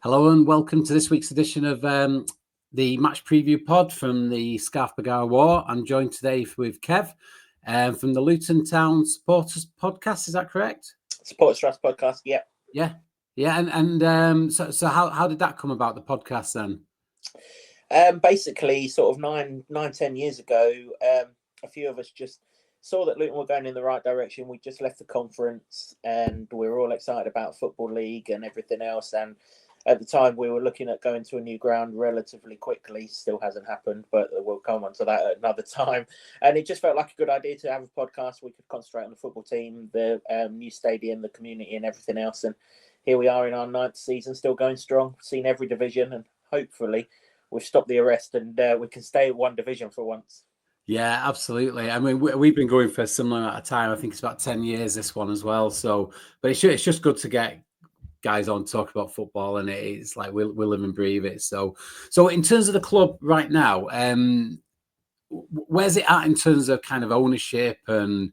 Hello and welcome to this week's edition of the match preview pod from the Scarf Bergara Wore. I'm joined today with Kev from the Luton Town Supporters Podcast. Is that correct? Supporters Trust Podcast. Yeah. Yeah. So how did that come about, the podcast then? Basically, sort of 10 years ago, a few of us just saw that Luton were going in the right direction. We just left the conference and we were all excited about Football League and everything else. And at the time, we were looking at going to a new ground relatively quickly. Still hasn't happened, but we'll come on to that at another time. And it just felt like a good idea to have a podcast. We could concentrate on the football team, the new stadium, the community and everything else. And here we are in our 9th season, still going strong, seen every division, and hopefully we've stopped the arrest and we can stay at one division for once. Yeah, absolutely. I mean, we've been going for a similar amount of time. I think it's about 10 years, this one as well. So, but it's just good to get guys on talk about football, and it's like we live and breathe it. So in terms of the club right now, where's it at in terms of kind of ownership and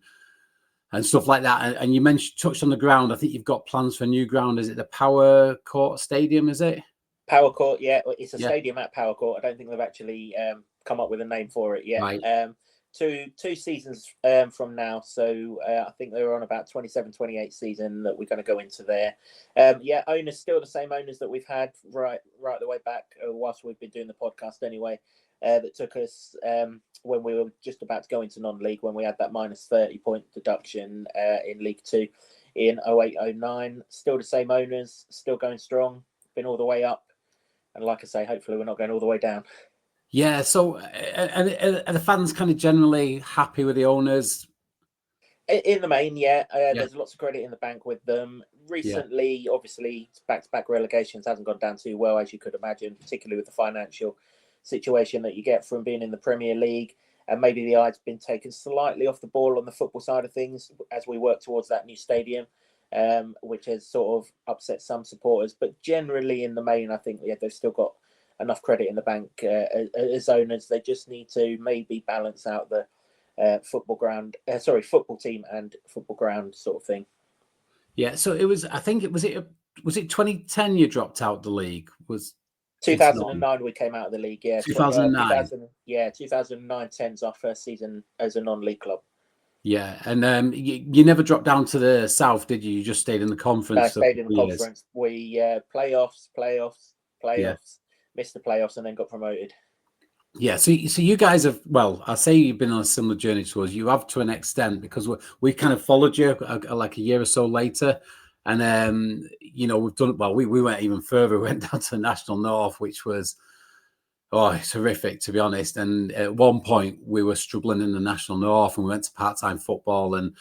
stuff like that? And you touched on the ground. I think you've got plans for a new ground. Is it the Power Court Stadium? Is it Power Court? Yeah, it's a stadium at Power Court. I don't think they've actually come up with a name for it yet. Right. Two seasons from now, so I think they're on about 27-28 season that we're going to go into there. Owners still the same owners that we've had right the way back whilst we've been doing the podcast anyway. That took us when we were just about to go into non-league, when we had that minus 30 point deduction in League 2 in 08-09. Still the same owners, still going strong, been all the way up, and like I say, hopefully we're not going all the way down. Yeah, so are the fans kind of generally happy with the owners? In the main, yeah. There's lots of credit in the bank with them. Recently, obviously, back-to-back relegations hasn't gone down too well, as you could imagine, particularly with the financial situation that you get from being in the Premier League. And maybe the eye's been taken slightly off the ball on the football side of things as we work towards that new stadium, which has sort of upset some supporters. But generally, in the main, I think they've still got enough credit in the bank as owners. They just need to maybe balance out the football team and football ground sort of thing. Yeah, so it was. I think was it 2010 you dropped out the league? Was 2009 we came out of the league? Yeah, 2009. 2009-10's our first season as a non-league club. Yeah, and you never dropped down to the south, did you? You just stayed in the conference. I stayed in the conference. We playoffs. Yeah. Missed the playoffs and then got promoted. Yeah, so you guys have, well, I'll say you've been on a similar journey to us. You have to an extent, because we kind of followed you like a year or so later. And, we've done, well, we went even further. We went down to the National North, which was, it's horrific, to be honest. And at one point we were struggling in the National North and we went to part-time football and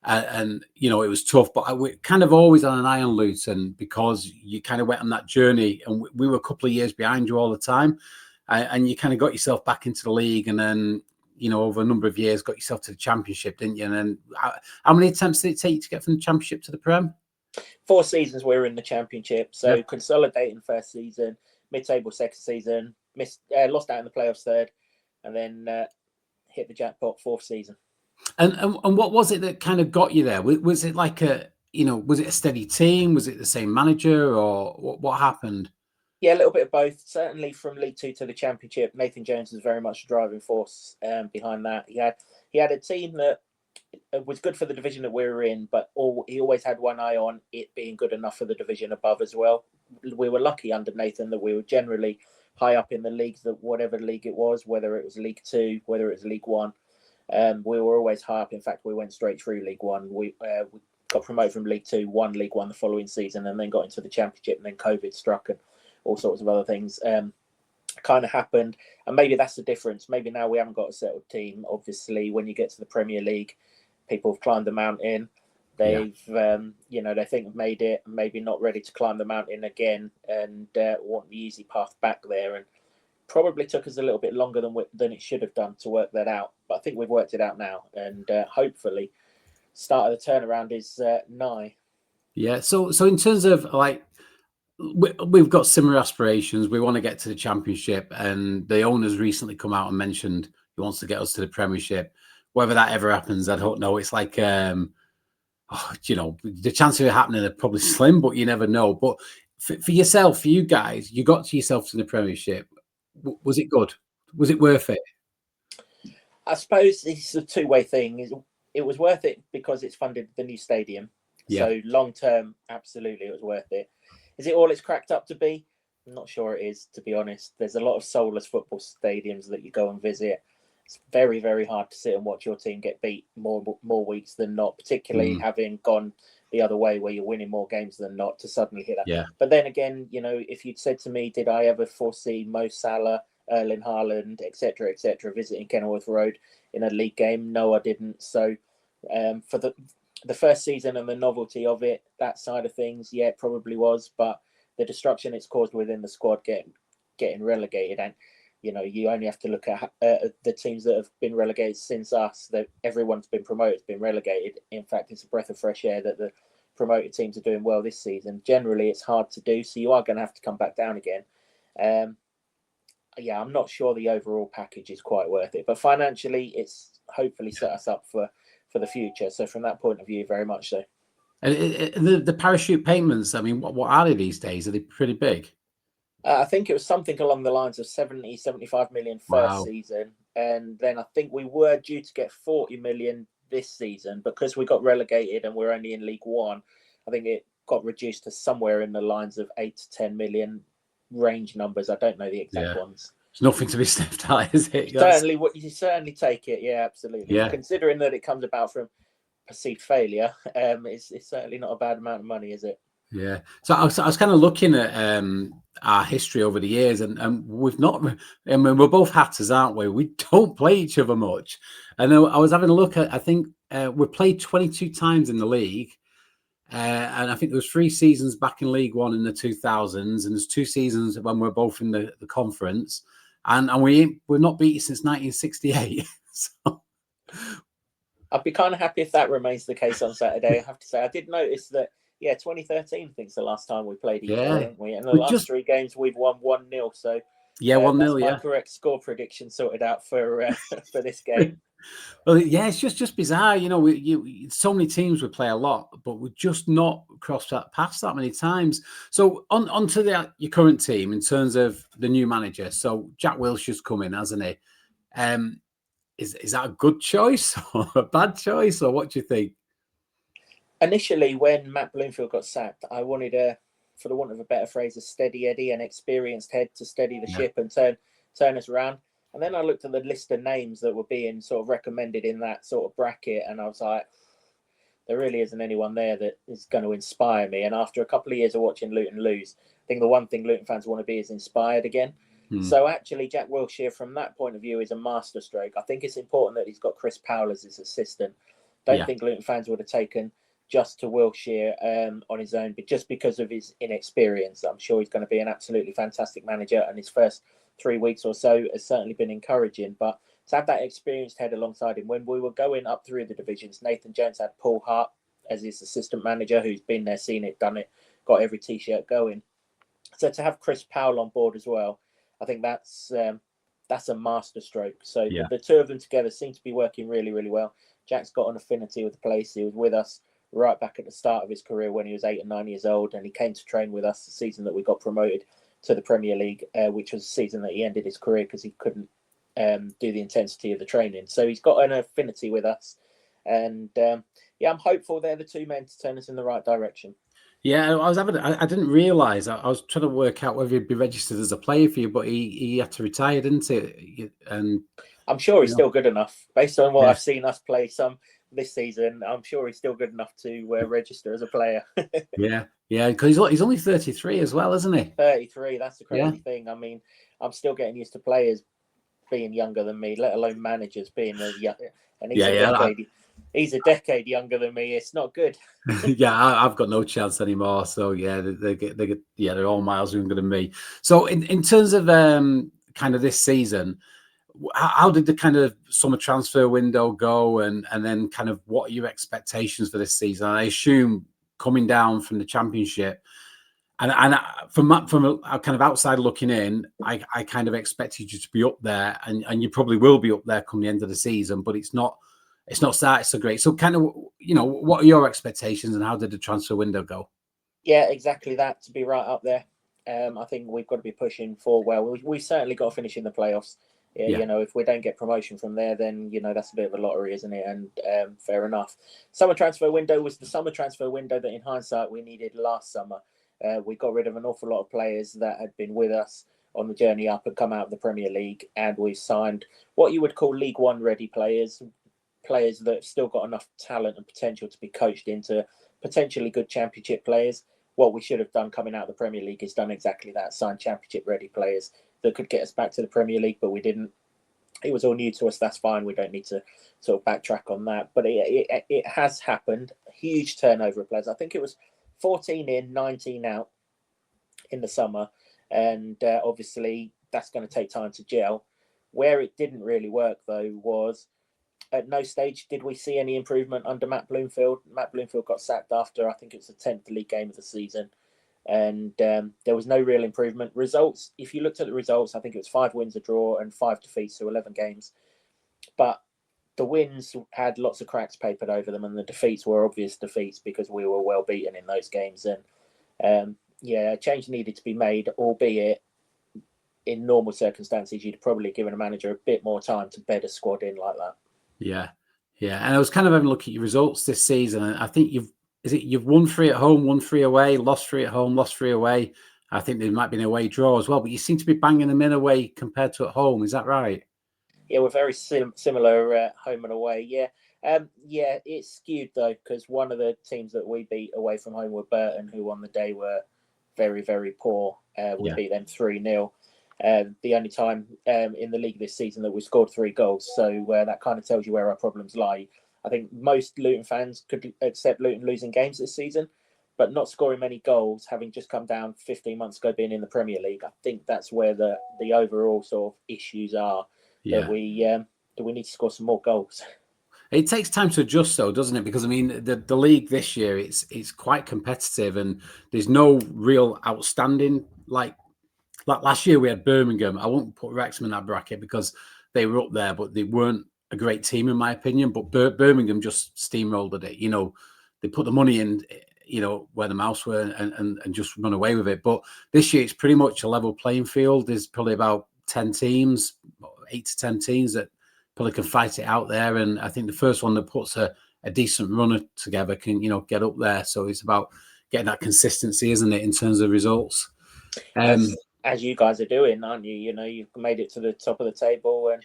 it was tough, but we kind of always had an eye on Luton because you kind of went on that journey and we were a couple of years behind you all the time. And you kind of got yourself back into the league, and then, over a number of years, got yourself to the Championship, didn't you? And then how many attempts did it take to get from the Championship to the Prem? 4 seasons we were in the Championship. So consolidating first season, mid-table second season, lost out in the playoffs third, and then hit the jackpot 4th season. And what was it that kind of got you there? Was it like was it a steady team? Was it the same manager, or what happened? Yeah, a little bit of both. Certainly from League 2 to the Championship, Nathan Jones was very much a driving force behind that. He had a team that was good for the division that we were in, but he always had one eye on it being good enough for the division above as well. We were lucky under Nathan that we were generally high up in the leagues, that whatever league it was, whether it was League 2, whether it was League 1, we were always high up. In fact, we went straight through League 1. We got promoted from League 2, won League 1 the following season, and then got into the Championship, and then COVID struck and all sorts of other things kind of happened. And maybe that's the difference. Maybe now we haven't got a settled team. Obviously, when you get to the Premier League, people have climbed the mountain. They've, they think they've made it, maybe not ready to climb the mountain again, and want the easy path back there. And probably took us a little bit longer than it should have done to work that out. But I think we've worked it out now, and hopefully, start of the turnaround is nigh. Yeah. So in terms of we've got similar aspirations. We want to get to the Championship, and the owner's recently come out and mentioned he wants to get us to the Premiership. Whether that ever happens, I don't know. It's like, the chances of it happening are probably slim, but you never know. But for yourself, for you guys, you got to yourself to the Premiership. Was it good? Was it worth it? I suppose it's a two-way thing. It was worth it because it's funded the new stadium. Yeah. So long term, absolutely, it was worth it. Is it all it's cracked up to be? I'm not sure it is, to be honest. There's a lot of soulless football stadiums that you go and visit. It's very, very hard to sit and watch your team get beat more weeks than not, particularly having gone the other way where you're winning more games than not, to suddenly hit that. Yeah. But then again, you know, if you'd said to me, did I ever foresee Mo Salah, Erling Haaland, etc., visiting Kenilworth Road in a league game? No, I didn't. So for the first season and the novelty of it, that side of things, yeah, it probably was. But the destruction it's caused within the squad getting relegated, and you know, you only have to look at the teams that have been relegated since us. That everyone's been promoted, been relegated. In fact, it's a breath of fresh air that the promoted teams are doing well this season. Generally, it's hard to do, so you are going to have to come back down again. Yeah, I'm not sure the overall package is quite worth it, but financially, it's hopefully set us up for the future. So from that point of view, very much so. And the parachute payments, I mean, what are they these days? Are they pretty big? I think it was something along the lines of 70, 75 million first season. And then I think we were due to get 40 million this season. Because we got relegated and we're only in League One, I think it got reduced to somewhere in the lines of 8 to 10 million range numbers. I don't know the exact ones. It's nothing to be sniffed at, is it? Certainly, you certainly take it. Yeah, absolutely. Yeah. Considering that it comes about from perceived failure, it's certainly not a bad amount of money, is it? Yeah. So I was kind of looking at our history over the years, and we've not. I mean, we're both hatters, aren't we? We don't play each other much. And I was having a look at. I think we played 22 times in the league, and I think there was 3 seasons back in League One in the 2000s, and there's 2 seasons when we're both in the conference, and we're not beaten since 1968. So. I'd be kind of happy if that remains the case on Saturday. I have to say, I did notice that. Yeah, 2013, I think, is the last time we played each other, haven't we? And the last 3 games, we've won 1-0. So, 1-0. That's my correct score prediction sorted out for this game. Well, yeah, it's just bizarre. You know, so many teams would play a lot, but we're just not crossed that paths that many times. So, on to your current team in terms of the new manager. So, Jack Wilshere's come in, hasn't he? Is that a good choice or a bad choice, or what do you think? Initially, when Matt Bloomfield got sacked, I wanted for the want of a better phrase, a steady Eddie, an experienced head to steady the ship and turn us around. And then I looked at the list of names that were being sort of recommended in that sort of bracket, and I was like, there really isn't anyone there that is going to inspire me. And after a couple of years of watching Luton lose, I think the one thing Luton fans want to be is inspired again. So actually, Jack Wilshere, from that point of view, is a masterstroke. I think it's important that he's got Chris Powell as his assistant. Don't think Luton fans would have taken just to Wilshere on his own, but just because of his inexperience. I'm sure he's going to be an absolutely fantastic manager, and his first 3 weeks or so has certainly been encouraging. But to have that experienced head alongside him, when we were going up through the divisions, Nathan Jones had Paul Hart as his assistant manager, who's been there, seen it, done it, got every T-shirt going. So to have Chris Powell on board as well, I think that's a masterstroke. So the two of them together seem to be working really, really well. Jack's got an affinity with the place. He was with us right back at the start of his career when he was 8 and 9 years old, and he came to train with us the season that we got promoted to the Premier League, which was the season that he ended his career because he couldn't do the intensity of the training. So he's got an affinity with us, and I'm hopeful they're the 2 men to turn us in the right direction. Yeah, I didn't realise. I was trying to work out whether he'd be registered as a player for you, but he had to retire, didn't he? And I'm sure he's still good enough, based on what I've seen us play some this season. I'm sure he's still good enough to register as a player. yeah, because he's only 33 as well, isn't he? 33. That's the crazy thing. I mean, I'm still getting used to players being younger than me, let alone managers being young. And he's a decade younger than me. It's not good. I've got no chance anymore. So they're all miles younger than me. So in terms of kind of this season, how did the kind of summer transfer window go, and then kind of what are your expectations for this season? I assume coming down from the Championship, and from a kind of outside looking in, I kind of expected you to be up there, and you probably will be up there come the end of the season, but it's not started so great. So kind of, what are your expectations, and how did the transfer window go? Yeah, exactly that, to be right up there. I think we've got to be pushing for, well, we've certainly got to finish in the playoffs. Yeah, Yeah. you know, if we don't get promotion from there, then, you know, that's a bit of a lottery, isn't it? And fair enough. Summer transfer window was the summer transfer window that in hindsight we needed last summer. We got rid of an awful lot of players that had been with us on the journey up and come out of the Premier League. And we signed what you would call League One ready players, players that have still got enough talent and potential to be coached into potentially good Championship players. What we should have done coming out of the Premier League is done exactly that, signed Championship ready players that could get us back to the Premier League, but we didn't. It was all new to us. That's fine. We don't need to sort of backtrack on that. But it has happened. Huge turnover of players. I think it was 14 in, 19 out in the summer. And obviously, that's going to take time to gel. Where it didn't really work, though, was at no stage did we see any improvement under Matt Bloomfield. Matt Bloomfield got sacked after, I think it was the 10th league game of the season. And there was no real improvement. Results, if you looked at the results, I think it was 5 wins, a draw, and 5 defeats, so 11 games. But the wins had lots of cracks papered over them, and the defeats were obvious defeats because we were well beaten in those games. And yeah, a change needed to be made, albeit in normal circumstances, you'd probably given a manager a bit more time to bed a squad in like that. Yeah. And I was kind of having a look at your results this season, and I think you've won 3 at home, won 3 away, lost 3 at home, lost 3 away. I think there might be an away draw as well, but you seem to be banging them in away compared to at home. Is that right? Yeah, we're very similar home and away. Yeah, yeah, it's skewed though because one of the teams that we beat away from home were Burton, who on the day were very, very poor. We beat them 3-0. The only time in the league this season that we scored 3 goals. So that kind of tells you where our problems lie. I think most Luton fans could accept Luton losing games this season, but not scoring many goals, having just come down 15 months ago being in the Premier League. I think that's where the overall sort of issues are, that we need to score some more goals. It takes time to adjust, though, doesn't it? Because I mean, the league this year it's quite competitive, and there's no real outstanding like last year we had Birmingham. I won't put Wrexham in that bracket because they were up there, but they weren't a great team in my opinion. But Birmingham just steamrolled it. You know, they put the money in, you know, where the mouse were and just run away with it. But this year it's pretty much a level playing field. There's probably about 10 teams, 8 to 10 teams that probably can fight it out there. And I think the first one that puts a decent runner together can, you know, get up there. So it's about getting that consistency, isn't it, in terms of results? As you guys are doing, aren't you? You know, you've made it to the top of the table and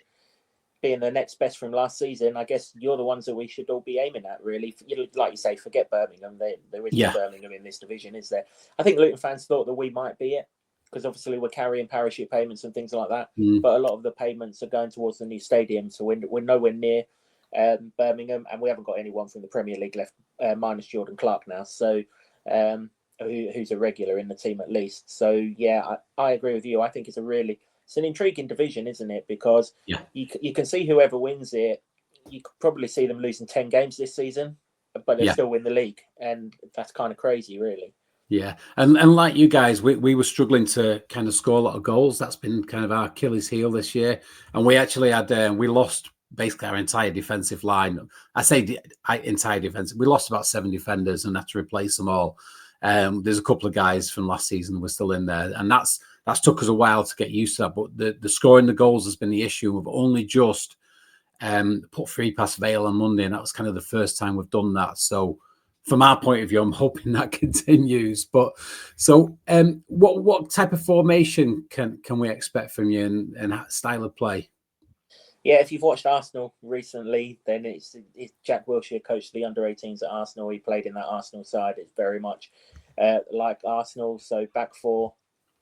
being the next best from last season. I guess you're the ones that we should all be aiming at, really. Like you say, forget Birmingham. There isn't a Birmingham in this division, is there? I think Luton fans thought that we might be it because obviously we're carrying parachute payments and things like that. But a lot of the payments are going towards the new stadium, so we're nowhere near Birmingham, and we haven't got anyone from the Premier League left, minus Jordan Clark now. So. Who's a regular in the team at least. So yeah, I agree with you. I think it's an intriguing division, isn't it? Because you can see whoever wins it, you could probably see them losing 10 games this season, but they still win the league, and that's kind of crazy, really. Yeah, and like you guys, we were struggling to kind of score a lot of goals. That's been kind of our Achilles heel this year, and we actually had we lost basically our entire defensive line. I say entire defense. We lost about 7 defenders and had to replace them all. There's a couple of guys from last season were still in there, and that's took us a while to get used to that. But the scoring the goals has been the issue. We've only just put 3 past Vale on Monday, and that was kind of the first time we've done that. So from our point of view, I'm hoping that continues. But so what type of formation can we expect from you and style of play? Yeah, if you've watched Arsenal recently, then it's Jack Wilshere coached the under-18s at Arsenal. He played in that Arsenal side. It's very much like Arsenal. So back 4,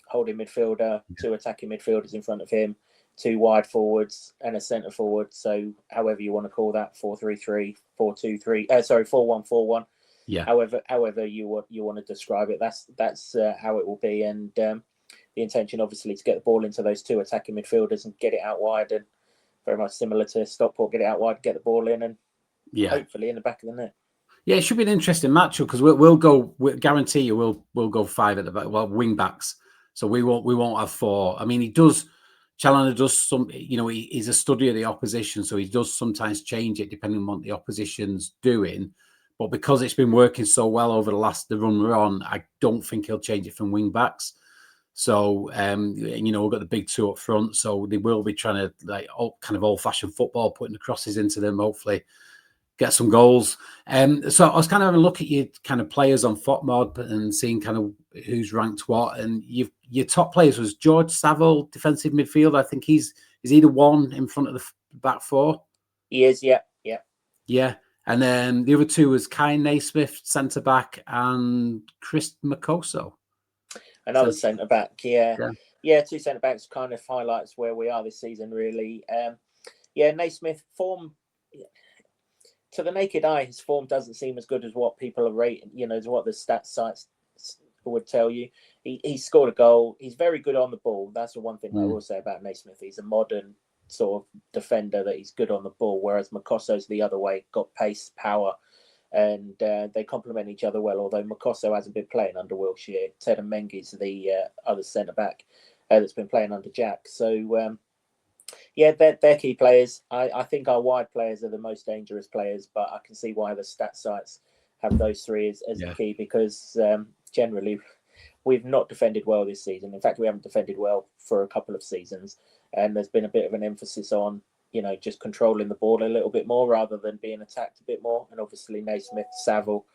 holding midfielder, 2 attacking midfielders in front of him, 2 wide forwards and a centre forward. So however you want to call that, 4-3-3, 4-2-3. 4-1-4-1. Yeah. However you want to describe it, that's how it will be. And the intention, obviously, to get the ball into those 2 attacking midfielders and get it out wide, and very much similar to Stockport, get it out wide, get the ball in, and hopefully in the back of the net. Yeah, it should be an interesting matchup because we'll guarantee you we'll go 5 at the back, well, wing backs. So we won't have 4. I mean, Challoner does some, you know, he's a study of the opposition, so he does sometimes change it depending on what the opposition's doing. but because it's been working so well over the run we're on, I don't think he'll change it from wing backs. So, we've got the big two up front, so they will be trying to kind of old-fashioned football, putting the crosses into them, hopefully get some goals. So I was kind of having a look at your kind of players on FotMod and seeing kind of who's ranked what. And your top players was George Saville, defensive midfielder. I think is he the one in front of the back four? He is, yeah. Yeah. And then the other two was Kai Naismith, centre back, and Chris Makoso. Another centre back, yeah. Two centre backs kind of highlights where we are this season, really. Naismith form, to the naked eye, his form doesn't seem as good as what people are rating, as what the stats sites would tell you. He scored a goal. He's very good on the ball. That's the one thing I will say about Naismith. He's a modern sort of defender that he's good on the ball, whereas Makoso's the other way, got pace, power, and they complement each other well, although Makoso hasn't been playing under Wilshere. Ted Mengi's the other centre-back that's been playing under Jack. So, they're key players. I think our wide players are the most dangerous players, but I can see why the stat sites have those three as the key, because generally we've not defended well this season. In fact, we haven't defended well for a couple of seasons, and there's been a bit of an emphasis on just controlling the ball a little bit more rather than being attacked a bit more. And obviously Naismith, Saville,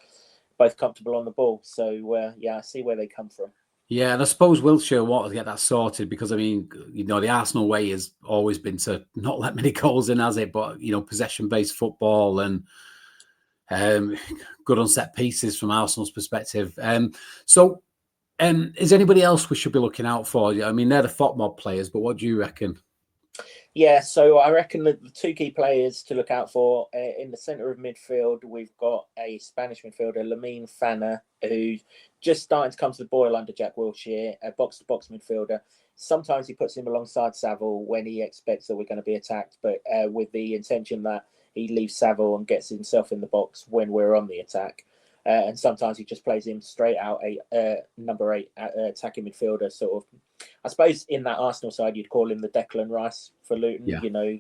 both comfortable on the ball. So, I see where they come from. Yeah, and I suppose Wilshere wanted to get that sorted because, I mean, the Arsenal way has always been to not let many goals in, has it? But, possession-based football and good on set pieces from Arsenal's perspective. Is anybody else we should be looking out for? I mean, they're the FotMod players, but what do you reckon? Yeah, so I reckon that the two key players to look out for in the centre of midfield, we've got a Spanish midfielder, Lamine Fana, who's just starting to come to the boil under Jack Wilshere, a box-to-box midfielder. Sometimes he puts him alongside Saville when he expects that we're going to be attacked, but with the intention that he leaves Saville and gets himself in the box when we're on the attack. And sometimes he just plays him straight out, number 8 attacking midfielder, sort of. I suppose in that Arsenal side, you'd call him the Declan Rice for Luton,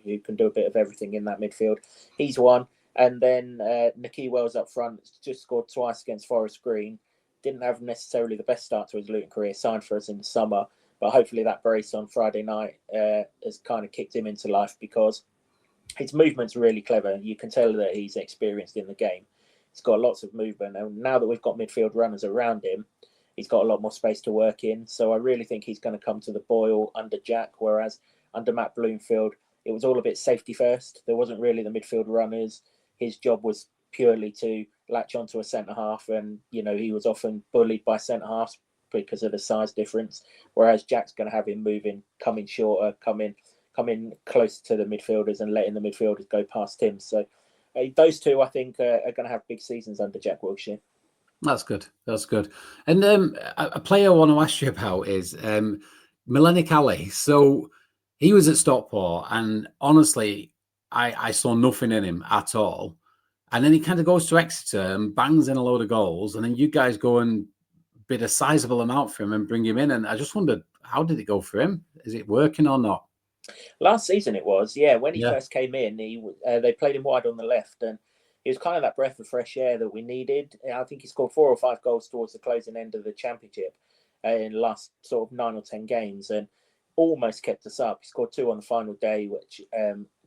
who can do a bit of everything in that midfield. He's one. And then Nicky Wells up front, just scored twice against Forest Green. Didn't have necessarily the best start to his Luton career, signed for us in the summer. But hopefully that brace on Friday night has kind of kicked him into life, because his movement's really clever. You can tell that he's experienced in the game. He's got lots of movement. And now that we've got midfield runners around him, he's got a lot more space to work in. So I really think he's going to come to the boil under Jack, whereas under Matt Bloomfield, it was all a bit safety first. There wasn't really the midfield runners. His job was purely to latch onto a centre-half, and, he was often bullied by centre-halves because of the size difference, whereas Jack's going to have him moving, coming shorter, coming close to the midfielders and letting the midfielders go past him. So those two, I think, are going to have big seasons under Jack Wilshere. That's good. That's good. And a player I want to ask you about is Milenik Ali. So he was at Stockport, and honestly, I saw nothing in him at all. And then he kind of goes to Exeter and bangs in a load of goals, and then you guys go and bid a sizable amount for him and bring him in. And I just wondered, how did it go for him? Is it working or not? Last season it was, when he first came in, they played him wide on the left, and it was kind of that breath of fresh air that we needed. I think he scored 4 or 5 goals towards the closing end of the championship in the last sort of 9 or 10 games, and almost kept us up. He scored 2 on the final day, which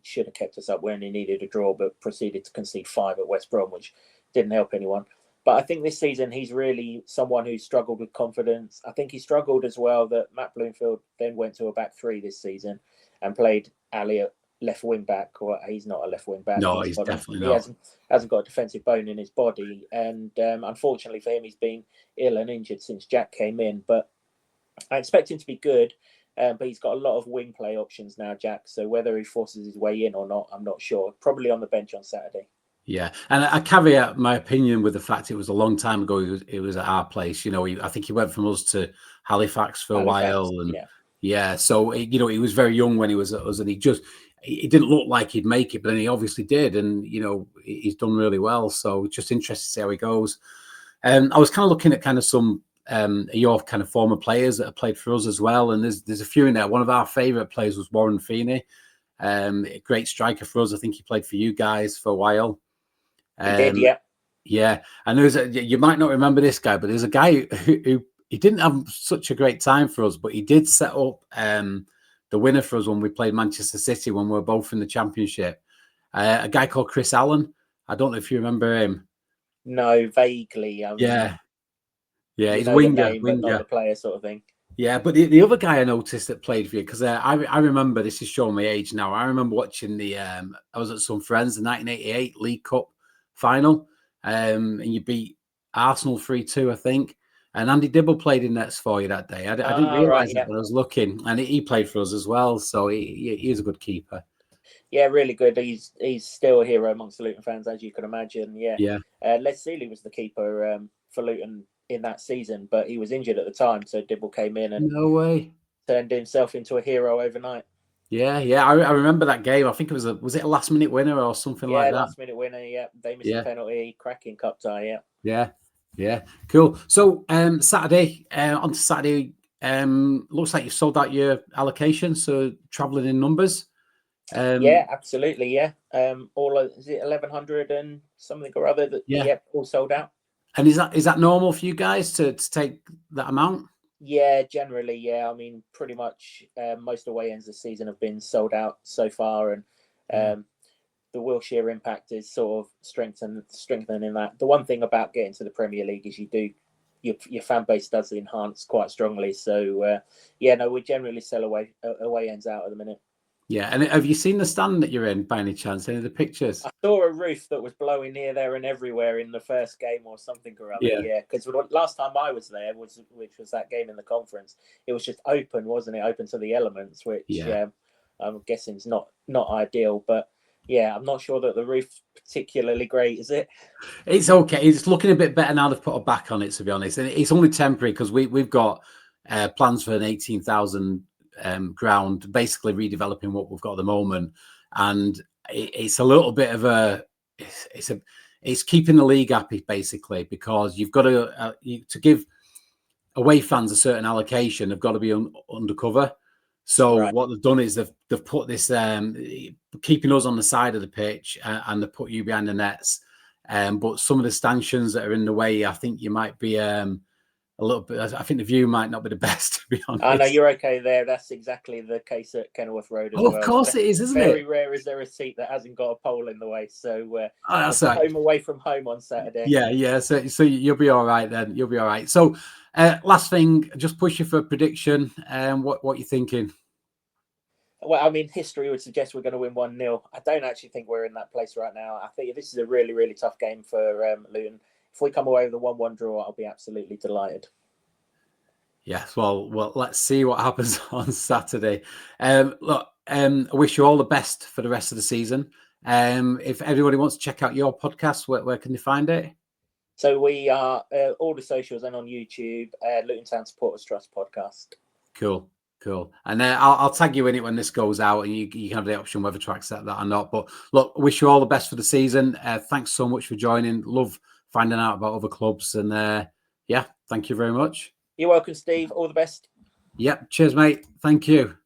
should have kept us up when he needed a draw, but proceeded to concede 5 at West Brom, which didn't help anyone. But I think this season he's really someone who struggled with confidence. I think he struggled as well that Matt Bloomfield then went to a back 3 this season and played Ali at left wing back. Well, he's not a left wing back. No, he's definitely not. He hasn't got a defensive bone in his body, and unfortunately for him, he's been ill and injured since Jack came in. But I expect him to be good. But he's got a lot of wing play options now, Jack. So whether he forces his way in or not, I'm not sure. Probably on the bench on Saturday. Yeah, and I caveat my opinion with the fact it was a long time ago. It was at our place. I think he went from us to Halifax for a while, and so he was very young when he was at us, and he didn't look like he'd make it, but then he obviously did, and he's done really well. So just interested to see how he goes. I was kind of looking at kind of some your kind of former players that have played for us as well, and there's a few in there. One of our favourite players was Warren Feeney, a great striker for us. I think he played for you guys for a while. He did, yeah. Yeah, and you might not remember this guy, but there's a guy who he didn't have such a great time for us, but he did set up the winner for us when we played Manchester City when we were both in the Championship. A guy called Chris Allen. I don't know if you remember him. No, vaguely. Yeah, he's the name, but not winger. the player, sort of thing. Yeah, but the other guy I noticed that played for you, because I remember, this is showing my age now. I remember watching I was at some friends, the 1988 League Cup final, and you beat Arsenal 3-2, I think. And Andy Dibble played in nets for you that day. I didn't realise that when I was looking, and he played for us as well. So he was a good keeper. Yeah, really good. He's still a hero amongst the Luton fans, as you can imagine. Yeah. Les Seeley was the keeper for Luton in that season, but he was injured at the time, so Dibble came in and no way turned himself into a hero overnight. Yeah. I remember that game. I think it was it a last minute winner or something like that? Yeah, last minute winner. Yeah, they missed a penalty, cracking cup tie. Yeah, cool. So Saturday, on to Saturday. Looks like you've sold out your allocation, so travelling in numbers. Yeah, absolutely. Yeah, all is it 1,100 and something or other that all sold out. And is that normal for you guys to take that amount? Yeah, generally, yeah. I mean, pretty much most away ends this season have been sold out so far, and the Wilshere impact is sort of strengthening that. The one thing about getting to the Premier League is your fan base does enhance quite strongly. So we generally sell away ends out at the minute. Yeah, and have you seen the stand that you're in by any chance? Any of the pictures? I saw a roof that was blowing here, there, and everywhere in the first game or something or other. Yeah, because last time I was there, which was that game in the conference, it was just open, wasn't it? Open to the elements, which I'm guessing is not ideal. But yeah, I'm not sure that the roof's particularly great, is it? It's okay. It's looking a bit better now they've put a back on it, to be honest. And it's only temporary because we've got plans for an 18,000 ground, basically redeveloping what we've got at the moment, and it's a little bit of it's keeping the league happy, basically, because you've got to give away fans a certain allocation. They've got to be undercover. So what they've done is they've put this keeping us on the side of the pitch, and they put you behind the nets. But some of the stanchions that are in the way, I think you might be a little bit. I think the view might not be the best, to be honest. I know you're okay there. That's exactly the case at Kenilworth Road as well. Of course it is, isn't it? Very rare is there a seat that hasn't got a pole in the way. So that's right. Home away from home on Saturday. Yeah. So you'll be all right then. You'll be all right. So last thing, just push you for a prediction. What you thinking? Well, I mean, history would suggest we're going to win 1-0. I don't actually think we're in that place right now. I think this is a really, really tough game for Luton. If we come away with a 1-1 draw, I'll be absolutely delighted. Yes, well, let's see what happens on Saturday. Look, I wish you all the best for the rest of the season. If everybody wants to check out your podcast, where can they find it? So we are all the socials and on YouTube, Luton Town Supporters Trust podcast. Cool. And I'll tag you in it when this goes out, and you can have the option whether to accept that or not. But look, wish you all the best for the season. Thanks so much for joining. Love finding out about other clubs, and thank you very much. You're welcome, Steve. All the best. Yep. Cheers, mate. Thank you.